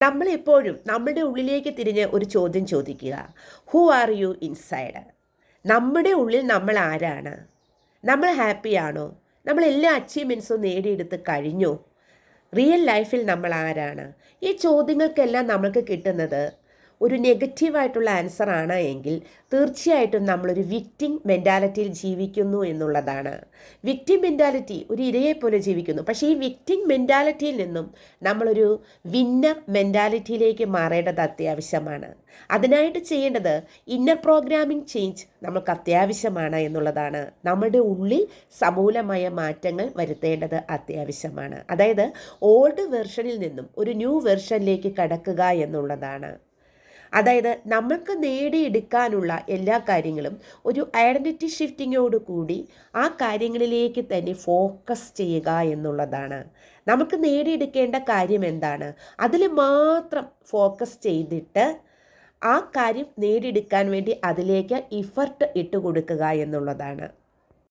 നമ്മളെപ്പോഴും നമ്മുടെ ഉള്ളിലേക്ക് തിരിഞ്ഞ് ഒരു ചോദ്യം ചോദിക്കുക. Who are you inside? നമ്മുടെ ഉള്ളിൽ നമ്മൾ ആരാണ്? നമ്മൾ ഹാപ്പിയാണോ? നമ്മൾ എല്ലാ അച്ചീവ്മെൻറ്റ്സും നേടിയെടുത്ത് കഴിഞ്ഞോ? റിയൽ ലൈഫിൽ നമ്മൾ ആരാണ്? ഈ ചോദ്യങ്ങൾക്കെല്ലാം നമുക്ക് കിട്ടുന്നത് ഒരു നെഗറ്റീവായിട്ടുള്ള ആൻസറാണ് എങ്കിൽ തീർച്ചയായിട്ടും നമ്മളൊരു വിക്ടിം മെൻറ്റാലിറ്റിയിൽ ജീവിക്കുന്നു എന്നുള്ളതാണ്. വിക്ടിം മെൻറ്റാലിറ്റി ഒരു ഇരയെപ്പോലെ ജീവിക്കുന്നു. പക്ഷേ ഈ വിക്ടിം മെൻറ്റാലിറ്റിയിൽ നിന്നും നമ്മളൊരു വിന്നർ മെൻറ്റാലിറ്റിയിലേക്ക് മാറേണ്ടത് അത്യാവശ്യമാണ്. അതിനായിട്ട് ചെയ്യേണ്ടത് ഇന്നർ പ്രോഗ്രാമിംഗ് ചേഞ്ച് നമുക്ക് അത്യാവശ്യമാണ് എന്നുള്ളതാണ്. നമ്മുടെ ഉള്ളിൽ സമൂലമായ മാറ്റങ്ങൾ വരുത്തേണ്ടത് അത്യാവശ്യമാണ്. അതായത് ഓൾഡ് വെർഷനിൽ നിന്നും ഒരു ന്യൂ വെർഷനിലേക്ക് കടക്കുക എന്നുള്ളതാണ്. അതായത് നമ്മൾക്ക് നേടിയെടുക്കാനുള്ള എല്ലാ കാര്യങ്ങളും ഒരു ഐഡൻറ്റിറ്റി ഷിഫ്റ്റിങ്ങോട് കൂടി ആ കാര്യങ്ങളിലേക്ക് തന്നെ ഫോക്കസ് ചെയ്യുക എന്നുള്ളതാണ്. നമുക്ക് നേടിയെടുക്കേണ്ട കാര്യം എന്താണ്, അതിൽ മാത്രം ഫോക്കസ് ചെയ്തിട്ട് ആ കാര്യം നേടിയെടുക്കാൻ വേണ്ടി അതിലേക്ക് ഇഫർട്ട് ഇട്ട് കൊടുക്കുക എന്നുള്ളതാണ്.